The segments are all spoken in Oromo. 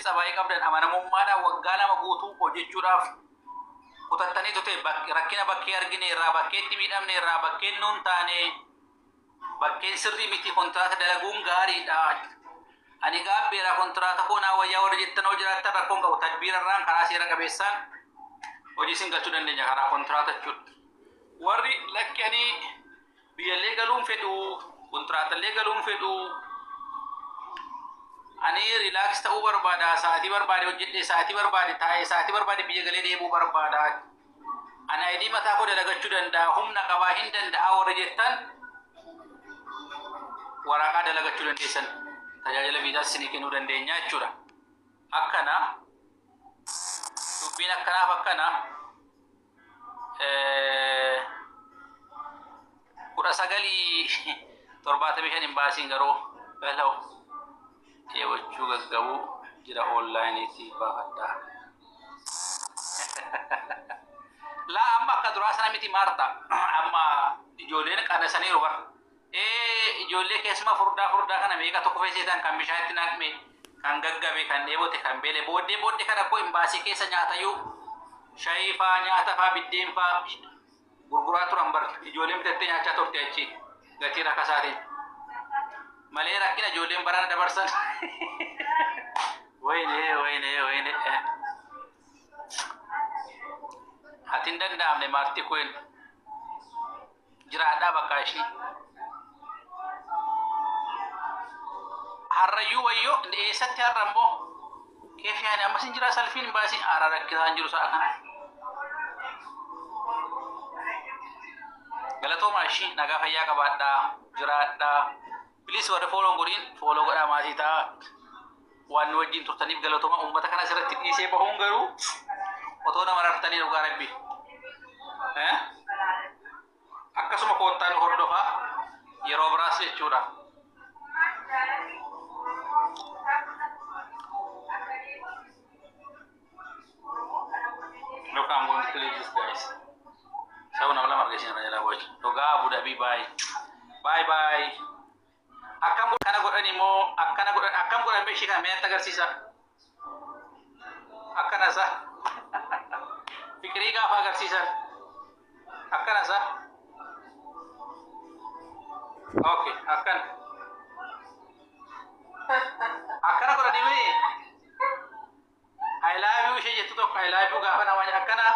sabaayii qabdan amanamummaadhaan waggaa lama guutuu hojjechuudhaaf kutattanii tute rakkina bakkee argine irraa bakkeetti miidhamne irraa bakkeen nuun taane bakkeen sirrii miti kontraata dalaguun gaariidha. Ani gaabbeera kontraata koonaa wayyaa warra jettan hoo jiraattan rakkoon qabu tadbiirarraan karaa seera qabeessaan hojii isin galchuu dandeenya karaa kontraata jechuudha. Warri lakkanii biyyallee galuun fedhu kontraatallee galuun fedhu ani relax ta'uu barbaada sa'aatii barbaade hojjedhe sa'aatii barbaade taa'ee sa'aatii barbaade biyya galee deemuu barbaada. Ani aidii mataa koo dalagachuu danda'a humna qabaa hin danda'a warra jettan waraqaa dalagachuu dandeessan tajaajila viizaas isinii kennuu dandeenya jechuudha. Akkana dubbiin akkanaaf akkana 1975 hin baasiin garuu beelaw yeewachuu gaggabuu jira onlaayiniitii baafadhaa. Laa amma akka duraa sana miti maarta amma ijoolleen qanasaniiru bara. Ijoollee keessumaa furdaa kana meeqa tokko feesisan kan bishaanitti naqme kan gaggabe kan dheebote kan beele booddee kana koo imbaasii keessa nyaatayyuu shaayii faa nyaata faa biddeen faa gurguraa turan bar ijoolleen bitattee nyaachaa turte achi gatii rakkasaatiin malee rakkina ijoolleen barana dabarsan wayne atin danda'amne maarti kun jiraadhaa bakka ishii harrayyuu wayyoo eessatti harra immoo keef yaani ammas hin jira salfiin baasii haara rakkisaan jiru sa'a kana galatoomaa ishii nagaa fayyaa qabaadhaa jiraadhaa bilis warra fooloo godhiin fooloo godhaa maatii ta'a waan wajjin turtaniif galatoomaa uummata kana asirratti dhiisee bahuun garuu otoo nama rartanii dhugaa rabbi akkasuma koottaan hordofaa yeroo biraas jechuudha. Look, I'm going to leave this, guys. So now I'm going to watch. Toga Abu Dhabi, bye. Bye bye. Akam go kana go animo. Akam go ambe shika me tagar sisa. Akana sa. Fikri ga fa gar sisa. Akana sa. Okay, akan. Akana go anime. I love you she jetu to I love you ga na wanya akana.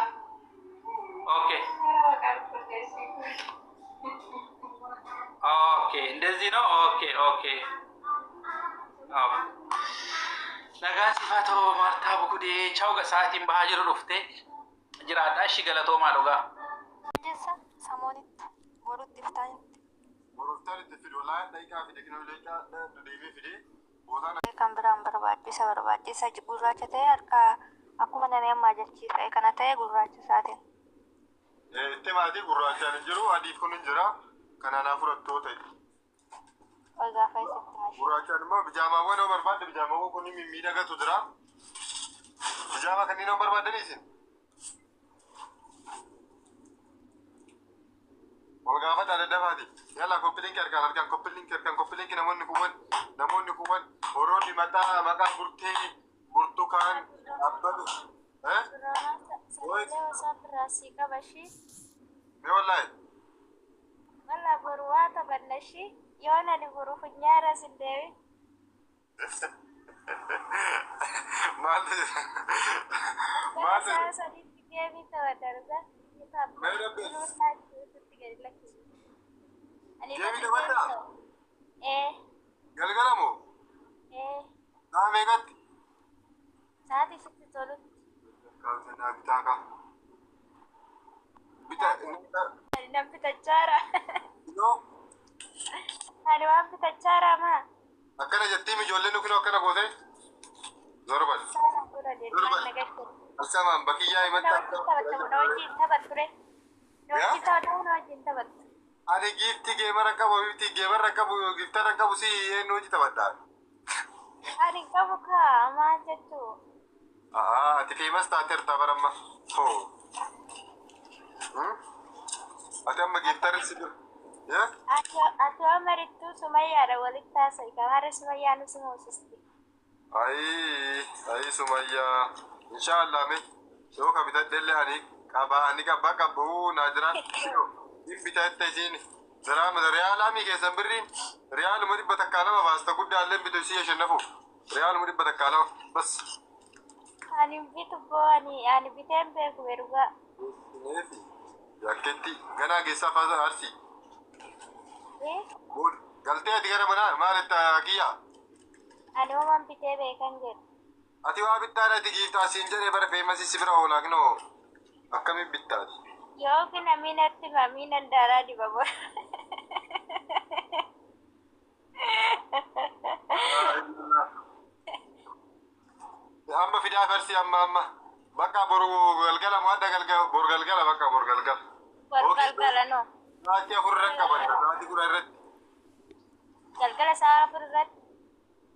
Okay. Okay, ndezi no okay. Nagaan sifatoo martaa bukudee chau ga saatiin bahaa jiru dhufte jiraadhaa shi galatoomaa dhugaa. Jessa samoonitti borutti iftaanitti. Boruftanitti fidu laan daqiiqaa fi tekinooloojiidhaa deemee fidee boosaan Kan biraan barbaachisa gurraacha ta'e harka akkuma namni ammaa jechiisa kana ta'e gurraacha isaatiin. itti maatii gurraachaan hin jiru adiif kun hin jira kanaanaaf fudhattoo ta'e. Ol gaafa isitti mashi. Gurraachaan immoo bijaamaawwan yoo barbaadde bijaamaawwan kun miidhagatu jira. Bijaama kanneen yoo barbaaddan isin. Ol gaafa daddabaati. Yalla koppilinki harkaan koppilinki namoonni kuuwwan horoonni mataa maqaa burtukaan abbatu. Sagalee saafirraasii qabashi. Mee wallahi. Walla boruwaa taphannashi yoo nani boru funyaara sindeewi. Maaltu Saa sadiitti geemii taphatarza. Mee rabbi. Ani Geemii taphataa? Galgalamoo? Naa meeqatti? Sa'aatii sitti tolutti. Kaasanaa bitaa kaa. Ani nan bitachaara. Yoo Ani waan bitachaara maa. akkana jettiin ijoolleen nuuf akkana goote. Zorban. Saanaan gura deemaa nagaatti. Alsamaan bakiyyaa himatti Na wajjin taphat ture. Na wajjin taphatuu na wajjin taphattu. ani giifti geemara qabu giftara qabu si eenyu hojii taphadhaa. Ani qabu kaa maal jettu. Ati famous taateerta baramma. Ati amma giftara si dur. Ati waan marittuu sumayyaadha walitti taasisa. Kamara sumayyaan si moosisti. Ay Sumayyaa. Inshaallah me. Yoo ka bitadhelle ani qaba qabu Nadiraan. Hin bitatte isiin. Daraama Riyaala mi keessan birriin. Riyaaluma dhibba takkaa lama baasta guddaallee bitu ishee shannafu. Riyaaluma dhibba takkaa lama. Bas. Ani bitu booni ani biteen beeku beruga. Neefi. Yakketti ganaa geessaa faasa arsii. Galtee ati gara manaa maalitti kiyyaa? Ani uumaan bitee beekan jedhu. Ati waa bittaan ati giiftaa asiin jedhee bara feemasi si bira oolaa kinoo akkamiin bittaati? Yookiin namni natti mamii nan daaraa diba bora. Amma fidaa farsi amma bakka boru galgala mu adda galgala boru galgala bakka boru galgala. Boru galgala no. Naati afurran qaban naati gura irratti. Galgala saa afur irratti.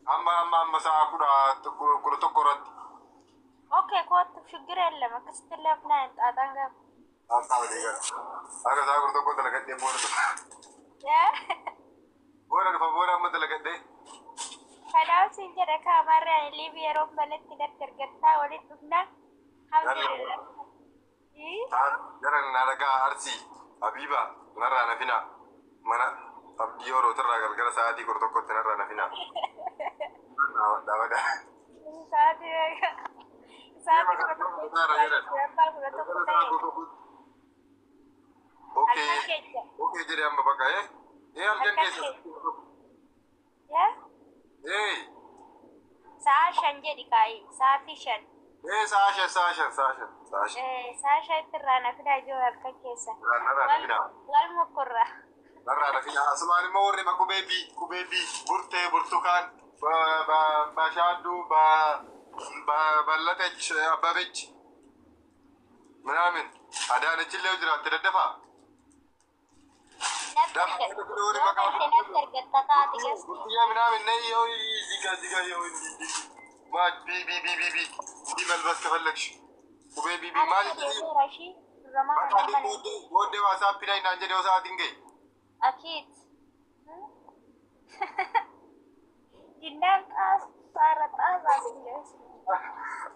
Amma saa kudha tokko irratti. Okay, kootu shuggira illee akkasitti illee afnaa hin xaaxaan gaafa. Akka saa kudha tokko dalagadhee booda dhufa. Booda dhufa booda amma dalagadhee. Kanaaf siin jedha kaamarra ani liibii yeroo banatti natti argattaa waliin dhufna. Alhamdulillah. Jaran na daga arsi Habiba narra na fina mana abdi yoro tarra galgala saati kudha tokkotti narra na fina. Dawada. Saati kudha tokko ta'e. Okay jadi amma bakka aljan keessa. Saa shan jedhi kaayi saati shan. Sasha irraa na fidaa ijoo harka keessa. Wal mokorra. Narraa na fina asumaan immoo warri kubeebii burtee burtukaan bashaaddu ballatech abbabech ምናምን አዳነች ለው ጅራት ተደደፋ ያ ምናምን ነይ ይኸው ዚጋ ይኸው ማች ቢ መልበስ ከፈለግሽ ኩቤ ቢቢ ማለት ወደ ዋትስአፕ ላይ ናንጀ ደው ሰዓት እንገይ አኪት ጅናን ሳረጣ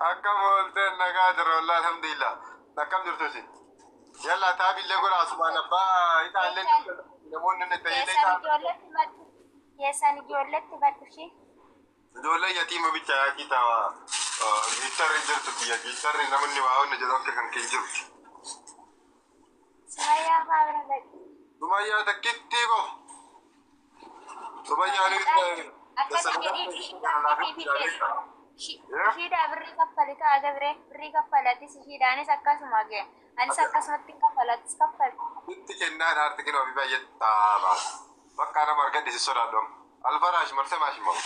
akkam oolte nagaa jira wallaahi alhamdulillah akkam jirtu isin yalla taabillee godha asumaan abbaa itaallee namoonni inni ta'ee yeessan ijoolletti badhushi ijoollee yatiima bicha yaaqii ta'a gitarri jirtu biyya gitarri namni waa hunda jedhu akka kan kee jiru Sumayyaa maabira dhaqi Sumayyaa takkitti qof Sumayyaa Shida birrii kaffali kaa gabre birrii kaffalatis shidaanis akkasuma gee anis akkasumatti kaffalatis kaffali itti kennaan harti kinoo fi baay'ee taa'aa bakka nama argadhisi sodaadhu alfaraash marsee maashimamu